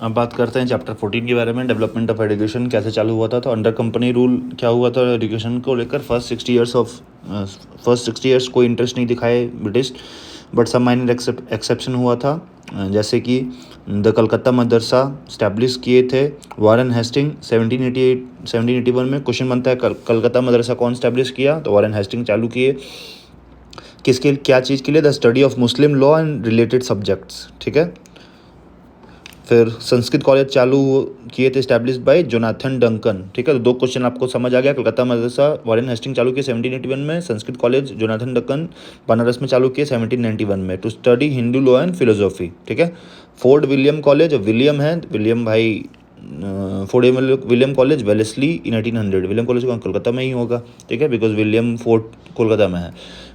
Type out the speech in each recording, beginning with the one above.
अब बात करते हैं चैप्टर 14 के बारे में, डेवलपमेंट ऑफ एजुकेशन कैसे चालू हुआ था। तो अंडर कंपनी रूल क्या हुआ था एजुकेशन को लेकर। फर्स्ट 60 ईयर्स कोई इंटरेस्ट नहीं दिखाए ब्रिटिश, बट सब माइनर एक्सेप्शन हुआ था। जैसे कि द कलकत्ता मदरसा स्टैब्लिश किए थे वॉरेन हेस्टिंग 1781 में। क्वेश्चन बनता है कलकत्ता मदरसा कौन स्टैब्लिश किया, तो वॉरेन हेस्टिंग चालू किए। किसके क्या चीज़ के लिए, the study of Muslim law and related subjects, ठीक है। फिर संस्कृत कॉलेज चालू किए थे स्टैब्लिश्ड बाय जोनाथन डंकन, ठीक है। तो दो क्वेश्चन आपको समझ आ गया। कलकत्ता मदरसा वॉरेन हेस्टिंग चालू किए 1781 में, Sanskrit college Jonathan Duncan Banaras में चालू किए 1791 में, to study Hindu law and philosophy, ठीक है। फोर्ट विलियम कॉलेज, विलियम है विलियम भाई, Fort William college Wellesley in 1800। William college Kolkata में ही होगा, ठीक है, बिकॉज विलियम फोर्ट कोलकाता में है।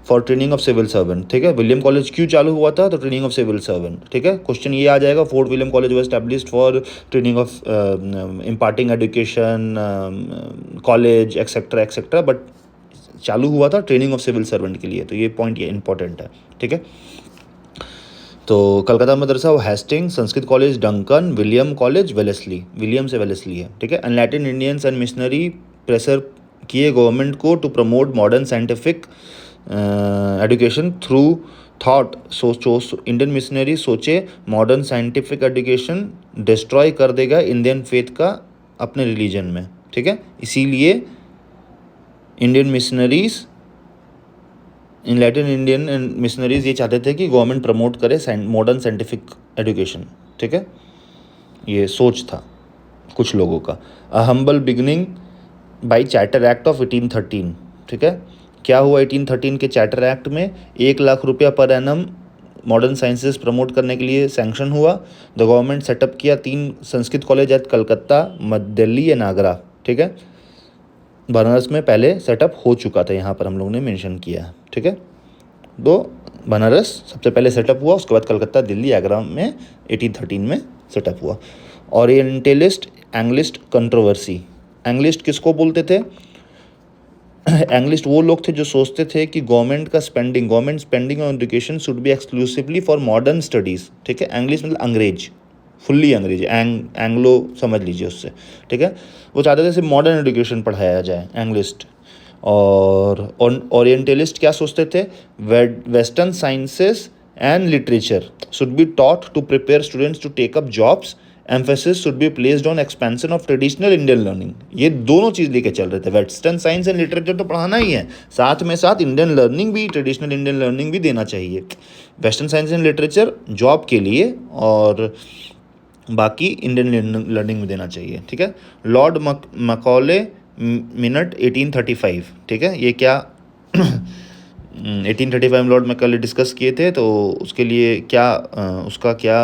For training of civil servant, ठीक है। विलियम कॉलेज क्यों चालू हुआ था, तो ट्रेनिंग ऑफ सिविल सर्वेंट, ठीक है। क्वेश्चन ये आ जाएगा, fort William college was established for training of imparting education, college etcetera etcetera, but चालू हुआ था ट्रेनिंग ऑफ सिविल सर्वेंट के लिए। तो ये पॉइंट ये इंपॉर्टेंट है, ठीक है। तो कलकत्ता मदरसा वो Hasting, Sanskrit college Duncan, William college Wellesley, William से वेलेस्ली है, ठीक है। Enlightened Indians and missionary pressure किए गवर्नमेंट को to promote modern scientific education through thought. Indian missionary सोचे मॉडर्न साइंटिफिक एजुकेशन डिस्ट्रॉय कर देगा इंडियन फेथ का अपने रिलीजन में, ठीक है। इसीलिए Indian missionaries enlightened Indian missionaries ये चाहते थे कि गवर्नमेंट प्रमोट करे मॉडर्न साइंटिफिक एजुकेशन, ठीक है। ये सोच था कुछ लोगों का। A humble beginning by charter act of 1813, ठीक है। क्या हुआ 1813 के चार्टर एक्ट में, 1 लाख रुपया per annum modern sciences promote करने के लिए सैंक्शन हुआ। द गवर्नमेंट सेटअप किया 3 Sanskrit college eight Calcutta, Delhi and Agra, ठीक है। बनारस में पहले सेटअप हो चुका था, यहाँ पर हम लोगों ने मेंशन किया है, ठीक है। तो बनारस सबसे पहले सेटअप हुआ, उसके बाद कलकत्ता, दिल्ली, आगरा में 1813 में सेटअप हुआ। Orientalist anglicist controversy. एंग्लिस्ट किसको बोलते थे? एंग्लिस्ट वो लोग थे जो सोचते थे कि government spending on education should B exclusively for modern studies, ठीक है। एंग्लिश मतलब अंग्रेज, फुल्ली अंग्रेज, एंग्लो समझ लीजिए उससे, ठीक है। वो चाहते थे सिर्फ मॉडर्न एजुकेशन पढ़ाया जाए, एंग्लिस्ट। और ओरिएंटलिस्ट क्या सोचते थे? Western sciences and literature should be taught to prepare students to take up jobs, emphasis should be placed on expansion of traditional Indian learning. ये दोनों चीज़ लेके चल रहे थे। वेस्टर्न साइंस एंड लिटरेचर तो पढ़ाना ही है, साथ में साथ इंडियन लर्निंग भी, ट्रेडिशनल इंडियन लर्निंग भी देना चाहिए। Western science and literature job के लिए और बाकी इंडियन लर्निंग में देना चाहिए, ठीक है। लॉर्ड मकॉले मिनट 1835, ठीक है। ये क्या 1835 में लॉर्ड मैकॉले डिस्कस किए थे, तो उसके लिए क्या उसका क्या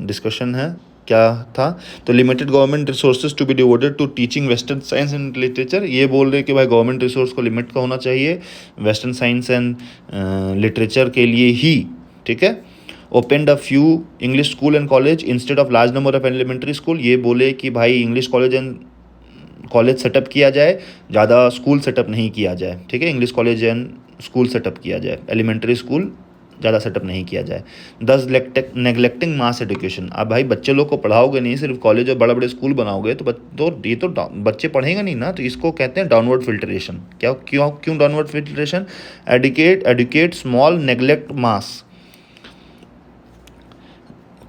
डिस्कशन है, क्या था? तो limited government resources to be devoted to teaching western science and literature. ये बोल रहे कि भाई गवर्नमेंट रिसोर्स को लिमिट का होना चाहिए वेस्टर्न साइंस एंड लिटरेचर के लिए ही, ठीक है। Opened a few English school and college instead of large number of elementary school. ये बोले कि भाई इंग्लिश कॉलेज सेटअप किया जाए, ज़्यादा स्कूल सेटअप नहीं किया जाए, ठीक है। English college and school setup किया जाए, एलिमेंट्री स्कूल ज़्यादा सेटअप नहीं किया जाए। दस नेग्लेक्टिंग मास एजुकेशन। अब भाई बच्चे लोग को पढ़ाओगे नहीं, सिर्फ कॉलेज और बड़े बड़े स्कूल बनाओगे तो ये तो बच्चे पढ़ेंगे नहीं ना। तो इसको कहते हैं डाउनवर्ड फिल्ट्रेशन। क्यों downward filtration? Educate small, neglect mass.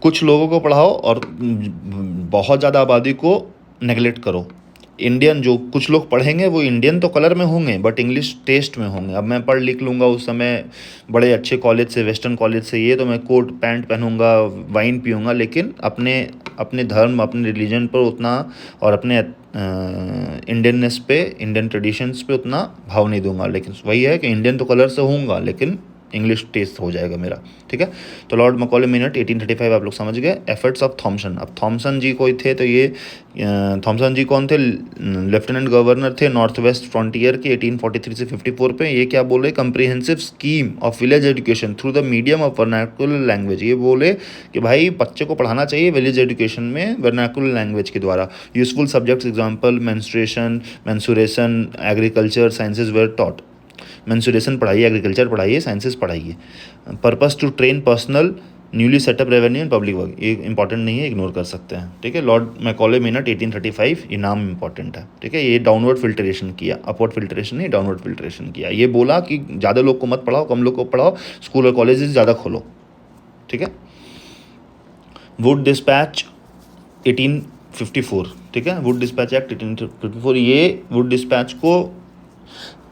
कुछ लोगों को पढ़ाओ और बहुत ज़्यादा आबादी को नेगलेक्ट करो। इंडियन जो कुछ लोग पढ़ेंगे वो इंडियन तो कलर में होंगे बट इंग्लिश टेस्ट में होंगे। अब मैं पढ़ लिख लूँगा उस समय बड़े अच्छे कॉलेज से, वेस्टर्न कॉलेज से, ये तो मैं कोट पैंट पहनूंगा, वाइन पीऊँगा, लेकिन अपने धर्म, अपने रिलीजन पर उतना और अपने इंडियननेस पे, इंडियन ट्रेडिशंस पे उतना भाव नहीं दूंगा। लेकिन वही है कि इंडियन तो कलर से होऊंगा लेकिन इंग्लिश टेस्ट हो जाएगा मेरा, ठीक है। तो लॉर्ड मकॉले मिनट 1835 आप लोग समझ गए। Efforts of Thomson. अब थॉमसन जी कोई थे, तो ये थॉमसन जी कौन थे? लेफ्टिनेंट गवर्नर थे नॉर्थ वेस्ट फ्रंटियर के 1843 से 54 पे। ये क्या बोले? Comprehensive scheme of village education through the medium of vernacular language. ये बोले कि भाई बच्चे को पढ़ाना चाहिए विलेज एजुकेशन में वर्नाकुलर लैंग्वेज के द्वारा। Useful subjects example menstruation, agriculture, sciences were taught. Mensuration पढ़ाइए, एग्रीकल्चर पढ़ाइए, साइंसेस पढ़ाइए। Purpose to train personal newly set up revenue and public work, ये इंपॉर्टेंट नहीं है, इग्नोर कर सकते हैं, ठीक है। लॉर्ड मैकॉले मिनट 1835, ये नाम इंपॉर्टेंट है, ठीक है। ये डाउनवर्ड फिल्ट्रेशन किया, अपवर्ड फिल्ट्रेशन नहीं, डाउनवर्ड फिल्ट्रेशन किया। ये बोला कि ज़्यादा लोग को मत पढ़ाओ, कम लोग को पढ़ाओ, स्कूल और कॉलेजेस ज़्यादा खोलो, ठीक है। वुड डिस्पैच 1854, ठीक है, वुड डिस्पैच एक्ट 1854, ये वुड डिस्पैच को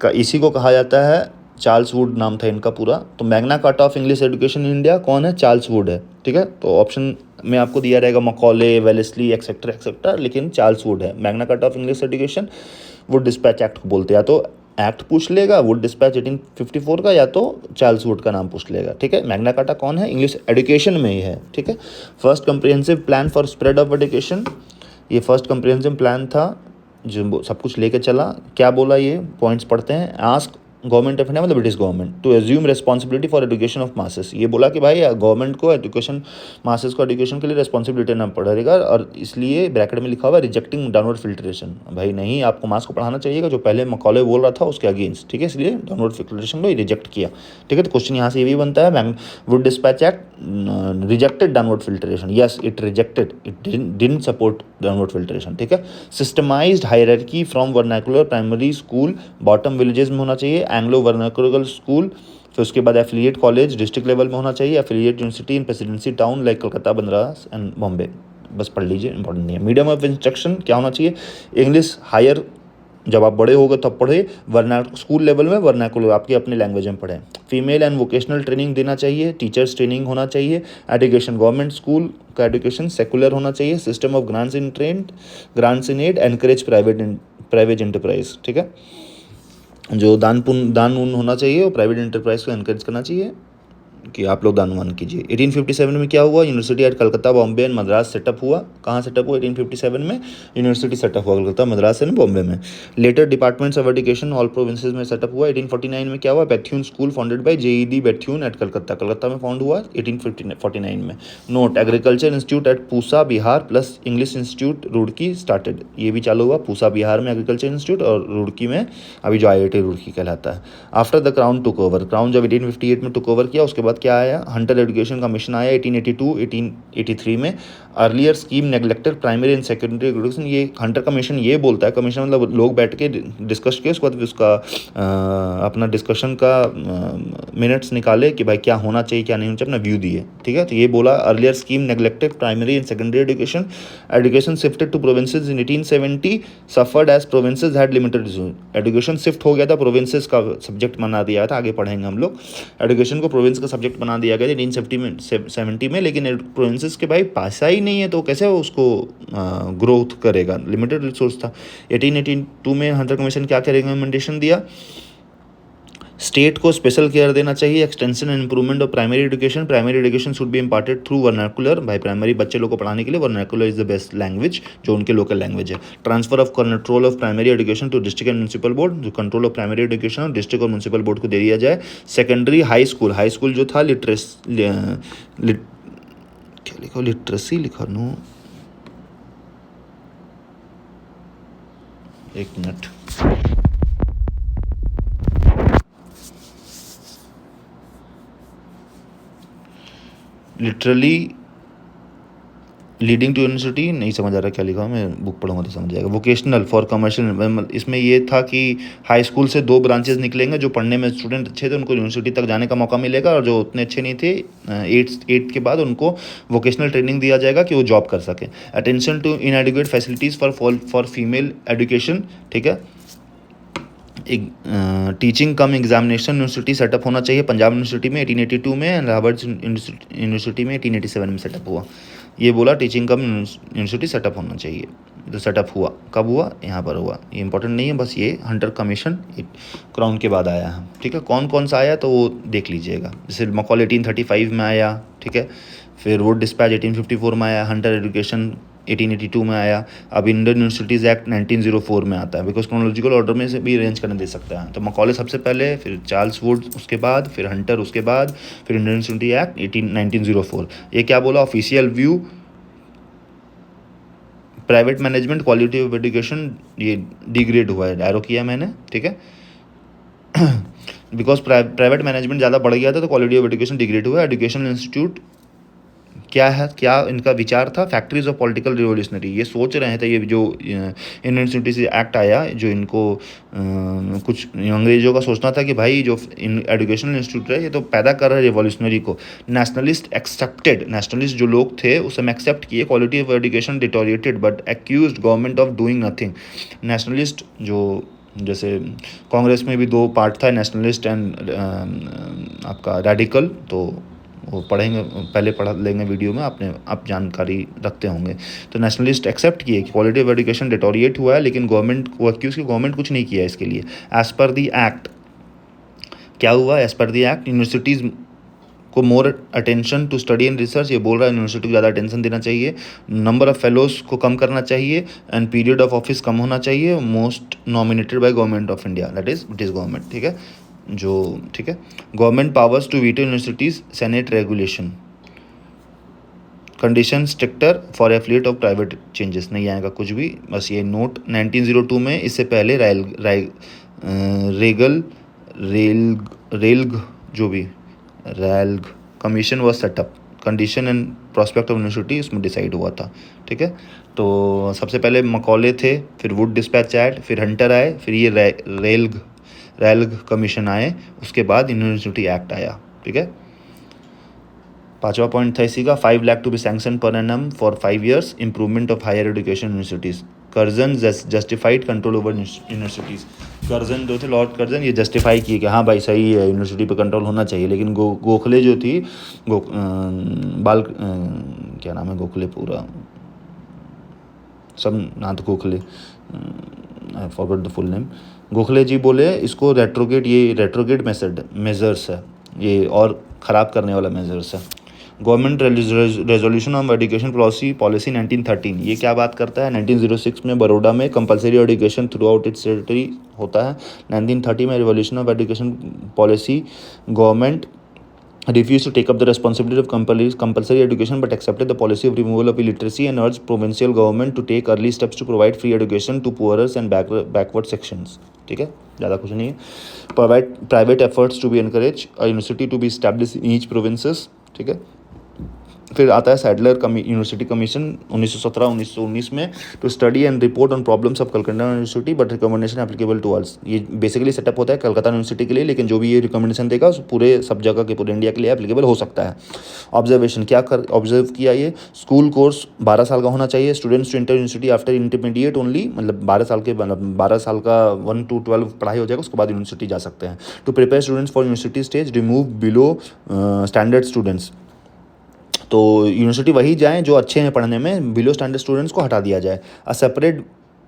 इसी को कहा जाता है, चार्ल्स वुड नाम था इनका पूरा। तो Magna carta of English education in India कौन है? चार्ल्स वुड है, ठीक है। तो ऑप्शन में आपको दिया रहेगा मकॉले, वेलेस्ली एक्सेट्रा एक्सेट्रा, लेकिन चार्ल्स वुड है। Magna carta of English education Wood dispatch act को बोलते हैं, या तो एक्ट पूछ लेगा वुड डिस्पैच 1854 का, या तो चार्ल्स वुड का नाम पूछ लेगा, ठीक है। मैग्ना कार्टा कौन है? इंग्लिश एजुकेशन में ही है, ठीक है। First comprehensive plan for spread of education, ये फर्स्ट कम्प्रिहेंसिव प्लान था जो सब कुछ लेके चला। क्या बोला, ये पॉइंट्स पढ़ते हैं। आस्क गवर्नमेंट ऑफ इंडिया मतलब British government to assume responsibility for education of masses, ये बोला कि भाई गवर्नमेंट को एजुकेशन, मासेस को एजुकेशन के लिए रिस्पॉन्सिबिलिटी लेना पड़ेगा, और इसलिए ब्रैकेट में लिखा हुआ रिजेक्टिंग डाउनवर्ड फिल्ट्रेशन, भाई नहीं, आपको मास को पढ़ाना चाहिएगा, जो पहले मकॉले बोल रहा था उसके अगेंस्ट, ठीक है, इसलिए डाउनवर्ड फिल्ट्रेशन को रिजेक्ट किया, ठीक है। तो क्वेश्चन यहाँ से ये भी बनता है, Wood dispatch act rejected downward filtration, yes it rejected, it didn't support downward filtration, ठीक है। Systemised hierarchy from vernacular primary school bottom villages में होना चाहिए, एंग्लो वर्नाकुलर स्कूल, फिर उसके बाद एफिलिएट कॉलेज डिस्ट्रिक्ट लेवल में होना चाहिए, affiliate university in presidency town like Calcutta, Banaras and Bombay, बस पढ़ लीजिए, इंपॉर्टेंट नहीं है। मीडियम ऑफ इंस्ट्रक्शन क्या होना चाहिए? इंग्लिश हायर, जब आप बड़े हो गए तब पढ़े, स्कूल लेवल में वर्नाकुलर आपकी अपनी लैंग्वेज में पढ़ें। फीमेल एंड वोकेशनल ट्रेनिंग देना चाहिए, टीचर्स ट्रेनिंग होना चाहिए, एजुकेशन गवर्नमेंट स्कूल का एजुकेशन सेकुलर होना चाहिए, system of grants in aid encourage private enterprise, ठीक है। जो दान होना चाहिए, वो प्राइवेट एंटरप्राइज को एनकरेज करना चाहिए कि आप लोग दान कीजिए। 1857 में क्या हुआ? University at Calcutta, Bombay and Madras set up हुआ। कहाँ सेटअप हुआ? 1857 में यूनिवर्सिटी सेटअप हुआ कलकत्ता, मद्रास एंड बॉम्बे में। Later departments of education all provinces में सेटअप हुआ। 1849 में क्या हुआ? Bethune school founded by JED Bethune at Calcutta में फाउंड हुआ 1849 में। Note, agriculture institute at Pusa Bihar plus English institute Roorkee started, ये भी चालू हुआ। पूसा बिहार में एग्रीकल्चर इंस्टीट्यूट, और रुड़की में अभी जो IIT रुड़की कहलाता है। After the crown took over, crown जब 1858 में टुक ओवर किया, उसके बाद क्या आया? हंटर एजुकेशन कमीशन आया 1882-1883 में। Earlier scheme neglected primary and secondary education, ये हंटर कमीशन ये बोलता है, कमीशन मतलब लोग बैठ के डिस्कस किए, उसके बाद उसका अपना डिस्कशन का मिनट्स निकाले कि भाई क्या होना चाहिए क्या नहीं होना चाहिए, अपना व्यू दिए, ठीक है। तो ये बोला earlier scheme neglected primary and secondary education shifted to provinces in 1870, suffered as provinces had limited resource, education shift हो गया था, प्रोविंसेस का सब्जेक्ट बना दिया था, आगे पढ़ेंगे हम लोग। एजुकेशन को प्रोविंस का सब्जेक्ट बना दिया गया 1870 में, लेकिन प्रोविंसेस के भाई पैसा ही नहीं है तो कैसे उसको ग्रोथ करेगा, लिमिटेड रिसोर्स था। 1882 में हंटर कमीशन क्या क्या रिकमेंडेशन दिया? स्टेट को स्पेशल केयर देना चाहिए, extension and improvement of primary education should be imparted through vernacular, भाई प्राइमरी बच्चे लोग को पढ़ाने के लिए vernacular is the best language, जो उनके लोकल लैंग्वेज है। Transfer of control of primary education to district and municipal board, जो control of primary education district और म्यूनिसिपल बोर्ड को दे दिया जाए। सेकेंडरी हाई स्कूल जो था क्या लिखा, लिटरेसी लिखा नो, एक मिनट, लिटरली लीडिंग टू यूनिवर्सिटी, नहीं समझ आ रहा क्या लिखा, मैं बुक पढ़ूंगा तो समझ जाएगा। वोकेशनल फॉर कमर्शियल, इसमें ये था कि हाई स्कूल से 2 ब्रांचेस निकलेंगे, जो पढ़ने में स्टूडेंट अच्छे थे उनको यूनिवर्सिटी तक जाने का मौका मिलेगा, और जो उतने अच्छे नहीं थे 8th के बाद उनको वोकेशनल ट्रेनिंग दिया जाएगा कि वो जॉब कर सकें। Attention to inadequate facilities for female education, ठीक है। एक teaching cum examination university set up होना चाहिए पंजाब यूनिवर्सिटी में 1882 में, इलाहाबाद यूनिवर्सिटी में 1887 में सेटअप हुआ। ये बोला टीचिंग कम यूनिवर्सिटी सेटअप होना चाहिए, तो सेटअप हुआ, कब हुआ? यहाँ पर हुआ। ये इंपॉर्टेंट नहीं है, बस ये हंटर कमीशन क्राउन के बाद आया है, ठीक है। कौन कौन सा आया तो वो देख लीजिएगा, जैसे मकॉल 1835 में आया, ठीक है। फिर वुड डिस्पैच 1854 में आया, हंटर एजुकेशन 1882 में आया, अब इंडियन यूनिवर्सिटीज़ एक्ट 1904 में आता है, बिकॉज क्रोनोलॉजिकल ऑर्डर में से भी अरेंज करने दे सकता है। तो मकॉले सबसे पहले, फिर चार्ल्स वुड उसके बाद, फिर हंटर उसके बाद, फिर इंडियन यूनिवर्सिटी एक्ट 1904। ये क्या बोला? Official view, private management quality of education ये डिग्रेड हुआ है, एरो किया मैंने, ठीक है। बिकॉज प्राइवेट मैनेजमेंट ज़्यादा बढ़ गया था तो क्वालिटी ऑफ एजुकेशन डिग्रेड हुआ है। एजुकेशनल इंस्टीट्यूट क्या है, क्या इनका विचार था, फैक्ट्रीज ऑफ पॉलिटिकल रिवोल्यूशनरी। ये सोच रहे थे, ये जो इंडियन इंस्टीट्यूट एक्ट आया जो इनको कुछ अंग्रेजों का सोचना था कि भाई जो एजुकेशनल इंस्टीट्यूट है ये तो पैदा कर रहा है रिवोल्यूशनरी को। नेशनलिस्ट एक्सेप्टेड, नेशनलिस्ट जो लोग थे उस समय एक्सेप्ट किए। Quality of education deteriorated but accused government of doing nothing. Nationalist जो जैसे कांग्रेस में भी दो पार्ट था, नेशनलिस्ट एंड आपका रेडिकल, तो वो पढ़ेंगे, पहले पढ़ लेंगे वीडियो में, आपने आप जानकारी रखते होंगे। तो नेशनलिस्ट एक्सेप्ट किए कि क्वालिटी ऑफ एजुकेशन डिटोरिएट हुआ है, लेकिन गवर्नमेंट को एक्यूज़ की गवर्नमेंट कुछ नहीं किया इसके लिए। एज़ पर दी एक्ट क्या हुआ, एज़ पर दी एक्ट यूनिवर्सिटीज़ को more attention to study and research, ये बोल रहा है यूनिवर्सिटी को ज़्यादा अटेंशन देना चाहिए। नंबर ऑफ फेलोज को कम करना चाहिए एंड पीरियड ऑफ ऑफिस कम होना चाहिए। Most nominated by government of India, that is British government, ठीक है जो, ठीक है। Government powers to veto universities senate regulation. Condition stricter for affiliate of private changes, नहीं आएगा कुछ भी, बस ये नोट। 1902 में, इससे पहले रेल्ग जो भी Raleigh commission was setup. Condition and prospect of university उसमें डिसाइड हुआ था, ठीक है। तो सबसे पहले मकौले थे, फिर वुड डिस्पैच एक्ट, फिर हंटर आए, फिर ये रैल्ग कमीशन आए, उसके बाद यूनिवर्सिटी एक्ट आया, ठीक है। 5वां पॉइंट था इसी का, 5 lakh to be sanction per annum for 5 years, improvement of higher education universities. Curzon justified control over universities. Curzon जो थे, लॉर्ड कर्जन, ये जस्टिफाई किए कि हाँ भाई सही है, यूनिवर्सिटी पे कंट्रोल होना चाहिए। लेकिन गोखले जो थी, क्या नाम है गोखले, पूरा सब Nath Gokhale, I forgot the full name. Gokhale ji बोले इसको रेट्रोगेट मेजर्स है, ये और ख़राब करने वाला मेजर्स है। Government resolution on education policy 1913, ये क्या बात करता है, 1906 में बड़ौदा में compulsory education through out it's territory होता है। 1930 में revolution of education policy, government refused to take up the responsibility of compulsory education but accepted the policy of removal of illiteracy and urged provincial government to take early steps to provide free education to poorer and backward sections, ठीक है, ज़्यादा कुछ नहीं है। private efforts to be encouraged, a university to be established in each provinces, ठीक है। फिर आता है सैडलर यूनिवर्सिटी कमीशन 1917-1919 में, to study and report on problems of Calcutta university but recommendation applicable to all. ये बेसिकली सेटअप होता है Calcutta university के लिए, लेकिन जो भी ये रिकमेंडेशन देगा पूरे सब जगह के, पूरे इंडिया के लिए एप्लीकेबल हो सकता है। ऑब्जर्वेशन क्या ऑब्जर्व किया, ये स्कूल कोर्स 12 साल का होना चाहिए। Students to enter university after intermediate only, मतलब 12 साल के, मतलब 12 साल का 1 to 12 पढ़ाई हो जाएगा, उसके बाद यूनिवर्सिटी जा सकते हैं। To prepare students for university stage, remove below standard students, तो यूनिवर्सिटी वही जाएँ जो अच्छे हैं पढ़ने में, बिलो स्टैंडर्ड स्टूडेंट्स को हटा दिया जाए। A separate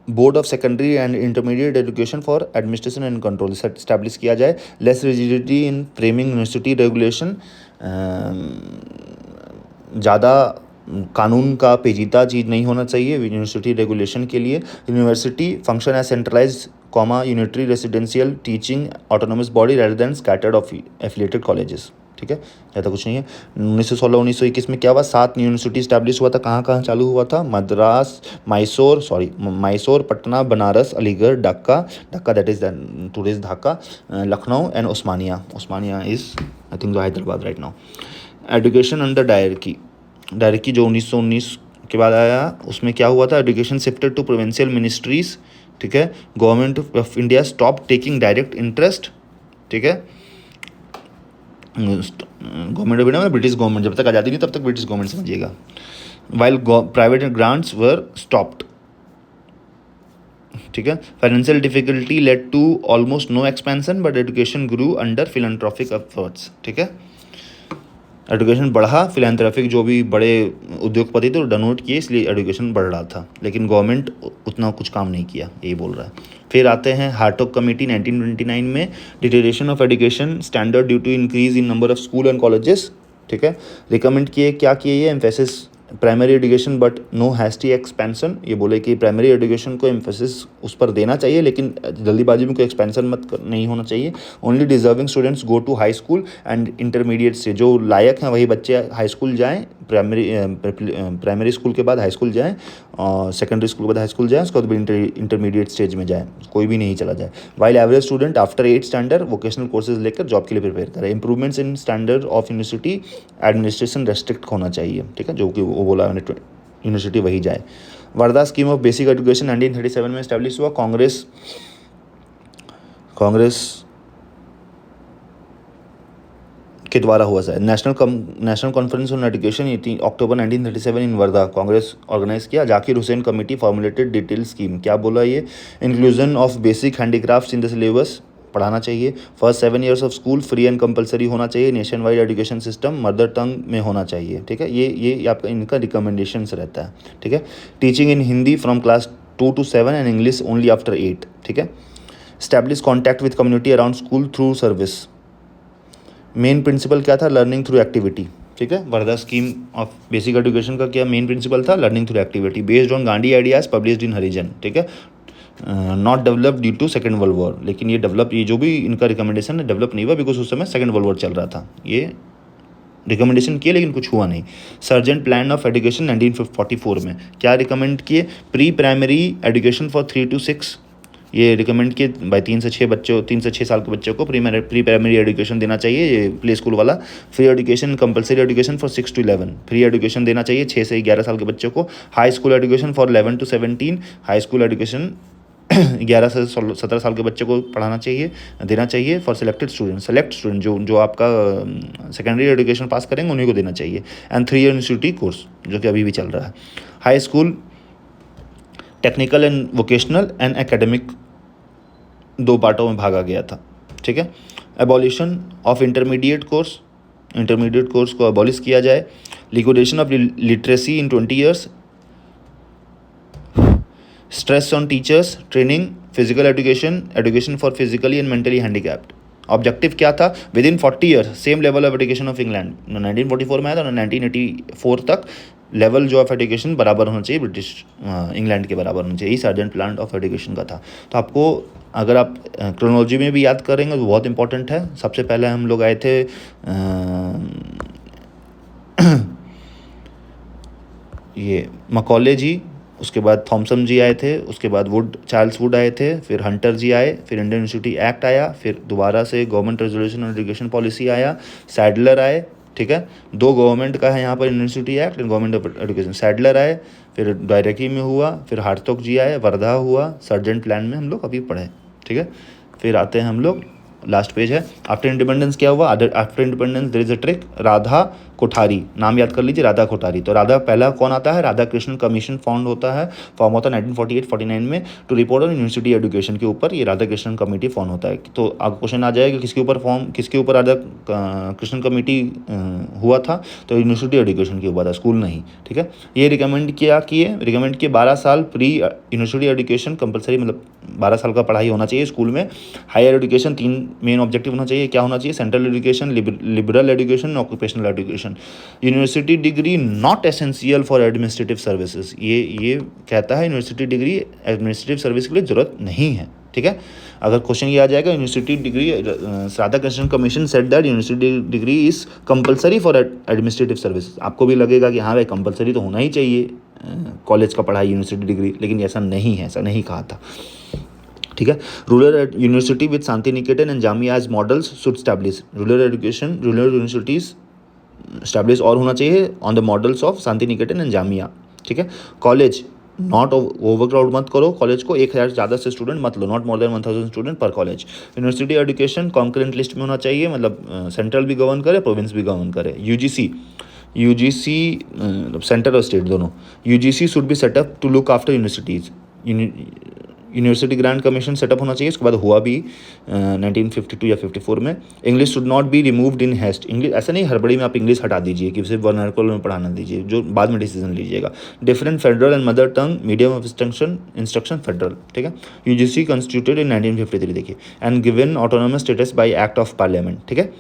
board of secondary and intermediate education for administration and control establish किया जाए। लेस रिजिडिटी इन फ्रेमिंग यूनिवर्सिटी रेगुलेशन, ज़्यादा कानून का पेचीदा चीज़ नहीं होना चाहिए यूनिवर्सिटी रेगुलेशन के लिए। University function as centralize unitary residential teaching autonomous body rather than scattered of affiliated colleges, ठीक है, ज़्यादा कुछ नहीं है। 1916-1921 में क्या हुआ, 7 यूनिवर्सिटी स्टैब्लिश हुआ था। कहाँ कहाँ चालू हुआ था, Madras, Mysore, Patna, Banaras, Aligarh, Dhaka that is tourist Dhaka, Lucknow and Osmania is I think Hyderabad right now. Education under dyarchy जो 1919 के बाद आया, उसमें क्या हुआ था, education shifted to provincial ministries, ठीक है। Government of India stop taking direct interest, ठीक है। गवर्नमेंट ऑफ इंडिया में ब्रिटिश गवर्नमेंट, जब तक आज़ादी नहीं तब तक ब्रिटिश गवर्नमेंट समझिएगा। वाइल प्राइवेट ग्रांट्स वर स्टॉप्ड, ठीक है। Financial difficulty led to almost no expansion but education grew under philanthropic efforts, ठीक है। एजुकेशन बढ़ा, फिलैंथ्रोपिक जो भी बड़े उद्योगपति थे वो डोनेट किए, इसलिए एजुकेशन बढ़ रहा था, लेकिन गवर्नमेंट उतना कुछ काम नहीं किया, यही बोल रहा है। फिर आते हैं हार्टोग कमेटी 1929 में, deterioration of education standard due to increase in number of school and colleges, ठीक है। रिकमेंड किए, क्या किए ये, emphasis primary education but no hasty expansion, ये बोले कि प्राइमरी एजुकेशन को एम्फेसिस उस पर देना चाहिए, लेकिन जल्दीबाजी में कोई एक्सपेंशन नहीं होना चाहिए। Only deserving students go to high school and intermediate से, जो लायक हैं वही बच्चे हाई स्कूल जाएँ, प्राइमरी स्कूल के बाद हाई स्कूल जाएँ, और सेकेंडरी स्कूल के बाद हाई स्कूल जाएँ, उसके बाद इंटरमीडिएट स्टेज में जाएँ, कोई भी नहीं चला जाए। While average student after 8th standard vocational courses लेकर जॉब के लिए प्रिपेयर करें। Improvements in standard of university administration restrict होना चाहिए, ठीक है, जो कि वो बोला मैंने, यूनिवर्सिटी वही जाए। Wardha scheme of basic education 1937 में इस्टेब्लिश हुआ, कांग्रेस के द्वारा हुआ sir. National conference on education 18 October 1937 in Wardha, Congress organize किया। Zakir Hussain committee formulated detail scheme, क्या बोला ये, inclusion of basic handicrafts in the syllabus, पढ़ाना चाहिए। First 7 years of school free and compulsory होना चाहिए। Nationwide education system mother tongue में होना चाहिए, ठीक है, ये आपका इनका रिकमेंडेशंस रहता है, ठीक है। Teaching in Hindi from class 2 to 7 and English only after 8, ठीक है। Establish contact with community around school through service. Main principle क्या था, लर्निंग थ्रू एक्टिविटी, ठीक है। Wardha scheme of basic education का क्या मेन प्रिंसिपल था, learning through activity based on Gandhi ideas published in Harijan, ठीक है। Not develop due to second world war, लेकिन ये जो भी इनका रिकमेंडेशन है डेवलप नहीं हुआ बिकॉज उस समय सेकेंड वर्ल्ड वॉर चल रहा था। ये रिकमेंडेशन किए लेकिन कुछ हुआ नहीं। सर्जेंट प्लान ऑफ एजुकेशन 1944 में क्या रिकमेंड किए, pre primary education for 3 to 6, ये रिकमेंड किए भाई 3 से 6 साल के बच्चों को प्री प्राइमरी एजुकेशन देना चाहिए, ये प्ले स्कूल वाला। Free education compulsory education for 6 to 11, free education देना चाहिए 6 से 11 साल के बच्चों को। High school education for 11 to 17, high school education 11 से 17 साल के बच्चे को पढ़ाना चाहिए, देना चाहिए। फॉर सेलेक्ट स्टूडेंट जो आपका सेकेंडरी एजुकेशन पास करेंगे उन्हीं को देना चाहिए। एंड 3 year यूनिवर्सिटी कोर्स जो कि अभी भी चल रहा है। High school technical and vocational and academic 2 पार्टों में भागा गया था, ठीक है। एबॉलिशन ऑफ इंटरमीडिएट कोर्स को अबॉलिश किया जाए। Liquidation of literacy in 20 years। Stress on teachers training, physical education for physically and mentally handicapped. Objective क्या था, with in 40 years same level of education of England, 1944 में आया था, 1984 तक level जो ऑफ एजुकेशन बराबर होना चाहिए, ब्रिटिश इंग्लैंड के बराबर होना चाहिए। सर्जेंट प्लान ऑफ एजुकेशन का था। तो आपको अगर आप क्रोनोलॉजी में भी याद करेंगे तो बहुत इंपॉर्टेंट है। सबसे पहले हम लोग आए थे ये मकौले जी, उसके बाद थॉमसन जी आए थे, उसके बाद चार्ल्स वुड आए थे, फिर हंटर जी आए, फिर इंडियन यूनिवर्सिटी एक्ट आया, फिर दोबारा से government resolution on education policy आया, सैडलर आए, ठीक है। 2 गवर्नमेंट का है यहाँ पर, university act and government of education. Sadler आए, फिर डायरेक्टली में हुआ, फिर हार्टोक जी आए, वर्धा हुआ, सर्जेंट प्लान में हम लोग अभी पढ़े, ठीक है। फिर आते हैं हम लोग, लास्ट पेज है। आफ्टर इंडिपेंडेंस क्या हुआ, after independence there is a trick, Radha Kothari, नाम याद कर लीजिए, राधा कोठारी। तो राधा पहला कौन आता है, राधा कृष्णन कमीशन फॉर्म होता है 1948-49 में, to report on university education के ऊपर ये राधा कृष्णन कमेटी फॉर्म होता है। तो अब क्वेश्चन आ जाएगा किसके ऊपर राधा कृष्णन कमेटी हुआ था, तो यूनिवर्सिटी एजुकेशन के ऊपर था, स्कूल नहीं, ठीक है। ये रिकमेंड किए 12 साल प्री यूनिवर्सिटी एजुकेशन कंपलसरी, मतलब 12 साल का पढ़ाई होना चाहिए स्कूल में। हायर एजुकेशन 3 मेन ऑब्जेक्टिव होना चाहिए, क्या होना चाहिए, central education, liberal education, occupational education. University degree not essential for administrative services, ये कहता है यूनिवर्सिटी डिग्री एडमिनिस्ट्रेटिव सर्विस के लिए जरूरत नहीं है, ठीक है। अगर क्वेश्चन ये आ जाएगा university degree, Radha Krishnan commission said that university degree is compulsory for administrative service, आपको भी लगेगा कि हाँ भाई कंपलसरी तो होना ही चाहिए कॉलेज का पढ़ाई यूनिवर्सिटी डिग्री, लेकिन ऐसा नहीं है, ऐसा नहीं कहा था, ठीक है। Rural university with Shanti Niketan and Jamia as models should establish, rural universities establish और होना चाहिए on the models of Shanti Niketan and Jamia, ठीक है। कॉलेज नॉट ओवरक्राउड मत करो कॉलेज को, 1000 ज़्यादा से स्टूडेंट मत लो, नॉट मोर देन 1000 स्टूडेंट पर college. University education concurrent list में होना चाहिए, मतलब सेंट्रल भी गवर्न करे, प्रोविंस भी गवर्न करे। यूजीसी सेंटर और स्टेट दोनों, UGC should be set up to look after universities, university grant commission set up होना चाहिए, उसके बाद हुआ भी 1952 या 54 में। English should not be removed in haste, English ऐसा नहीं हड़बड़ी में आप इंग्लिश हटा दीजिए कि सिर्फ वर्नाकुलर में पढ़ाना दीजिए, जो बाद में डिसीजन लीजिएगा। Different federal and mother tongue medium of instruction federal, ठीक है। यूजीसी कंस्टिट्यूटेड इन 1953, देखिए, and given autonomous status bye act of parliament, ठीक है।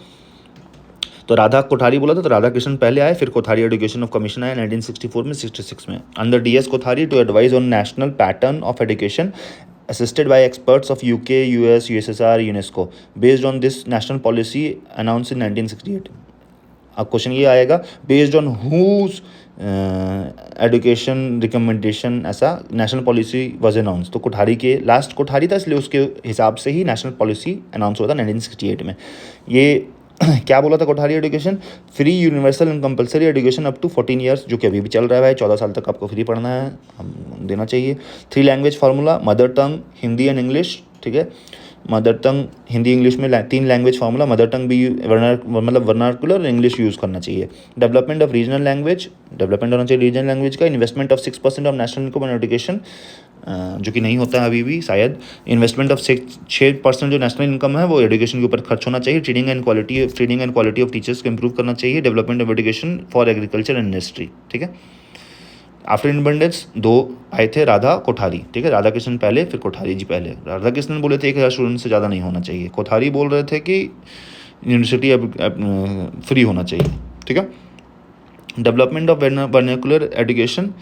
तो राधा कोठारी बोला था, तो राधा कृष्णन पहले आए, फिर कोठारी एजुकेशन ऑफ कमीशन आया 1964 में, 66 में, under DS Kothari to advise on national pattern of education assisted by experts of UK, US, USSR, UNESCO. Based on this national policy announced in 1968. अब क्वेश्चन ये आएगा, based on whose education recommendation ऐसा national policy was announce. तो कोठारी के last Kothari था, इसलिए उसके हिसाब से ही नेशनल पॉलिसी अनाउंस हुआ था 1968 में। ये क्या बोला था Kothari education? Free universal and compulsory education up to 14 years, जो कि अभी भी चल रहा है। 14 साल तक आपको फ्री पढ़ना है, हम देना चाहिए। 3 language formula, mother tongue, Hindi and English, ठीक है। मदर टंग हिंदी इंग्लिश में 3 लैंग्वेज फार्मूला, मदर टंग भी वर्नाकुलर और इंग्लिश यूज़ करना चाहिए। Development of regional language, development होना चाहिए रीजनल लैंग्वेज का। Investment of 6% of national income on education, जो कि नहीं होता है अभी भी शायद। इन्वेस्टमेंट ऑफ 6% जो नेशनल इनकम है वो एजुकेशन के ऊपर खर्च होना चाहिए। Training and quality of teachers को इंप्रूव करना चाहिए। Development of education for agriculture and industry, ठीक है। आफ्टर इंडिपेंडेंस 2 आए थे, राधा कोठारी, ठीक है। राधा कृष्णन पहले, फिर कोठारी जी पहले। राधा कृष्णन बोले थे 1000 स्टूडेंट से ज़्यादा नहीं होना चाहिए। कोठारी बोल रहे थे कि यूनिवर्सिटी फ्री होना चाहिए, ठीक है। Development of vernacular education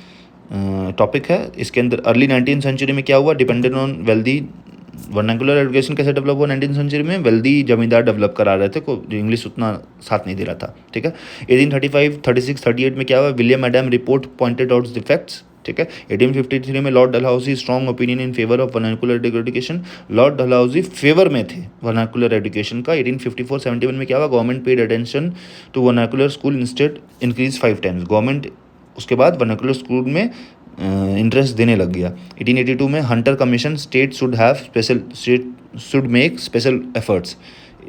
topic है। इसके अंदर अर्ली 19th सेंचुरी में क्या हुआ, dependent on wealthy. Vernacular education कैसे डेवलप हुआ 19th सेंचुरी में? वेल्दी जमींदार डेवलप करा रहे थे, को जो इंग्लिश उतना साथ नहीं दे रहा था, ठीक है। 1835, 36, 38 में क्या हुआ, William Adam report pointed out defects, ठीक है। 1853 में lord Dalhousie strong opinion in favour of vernacular education. Lord Dalhousie favour में थे वर्नाकुलर एजुकेशन का। 1854-71 में क्या हुआ, government paid attention to vernacular school instead increase 5 times। Government उसके बाद वर्नाकुलर स्कूल में इंटरेस्ट देने लग गया। 1882 में Hunter commission, state should make special efforts.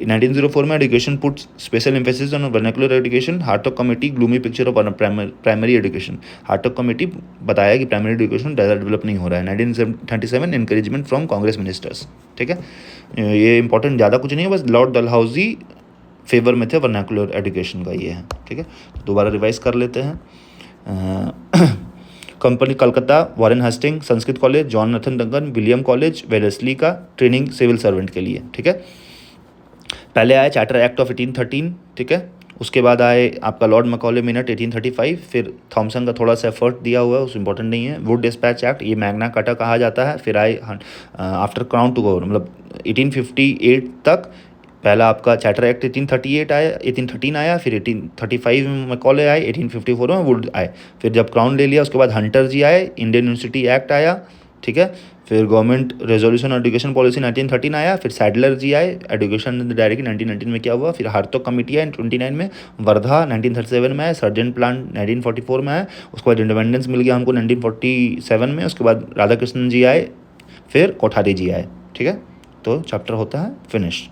1904 में education put special emphasis on vernacular education. Hartog committee, gloomy picture of primary education. Hartog committee बताया कि प्राइमरी एजुकेशन ज़्यादा डेवलप नहीं हो रहा है। 1937 एनकरेजमेंट फ्रॉम कांग्रेस मिनिस्टर्स, ठीक है। ये इंपॉर्टेंट ज़्यादा कुछ नहीं है, बस लॉर्ड डलहौजी फेवर में थे वर्नाकुलर एजुकेशन का, ये है, ठीक है। दोबारा रिवाइज कर लेते हैं। Company Calcutta, Warren Hastings Sanskrit college, Jonathan Duncan William college, Wellesley का ट्रेनिंग सिविल सर्वेंट के लिए, ठीक है। पहले आए चार्टर एक्ट ऑफ 1813, ठीक है। उसके बाद आए आपका लॉर्ड मैकॉले मिनट 1835। फिर थॉमसन का थोड़ा सा एफर्ट दिया हुआ है, उस इंपॉर्टेंट नहीं है। वुड डिस्पैच एक्ट, ये मैग्ना कार्टा कहा जाता है। फिर आए आफ्टर क्राउन टू गवर्न, मतलब 1858 तक पहला आपका चार्टर एक्ट 1838 आया, 1813 आया, फिर 1835 में मैकॉले आए, 1854 में वुड आए। फिर जब क्राउन ले लिया उसके बाद हंटर जी आए, इंडियन यूनिवर्सिटी एक्ट आया, ठीक है। फिर गवर्नमेंट रेजोल्यूशन एजुकेशन पॉलिसी 1913 आया। फिर सैडलर जी आए, एजुकेशन डायरेक्ट 1919 में क्या हुआ। फिर हार्टोक कमेटी आया 29 में। वर्धा 1937 में आया। सर्जेंट प्लान 1944 में आया। उसके बाद इंडिपेंडेंस मिल गया हमको 1947 में। उसके बाद राधा कृष्णन जी आए, फिर कोठारी जी आए, ठीक है। तो चैप्टर होता है फिनिश।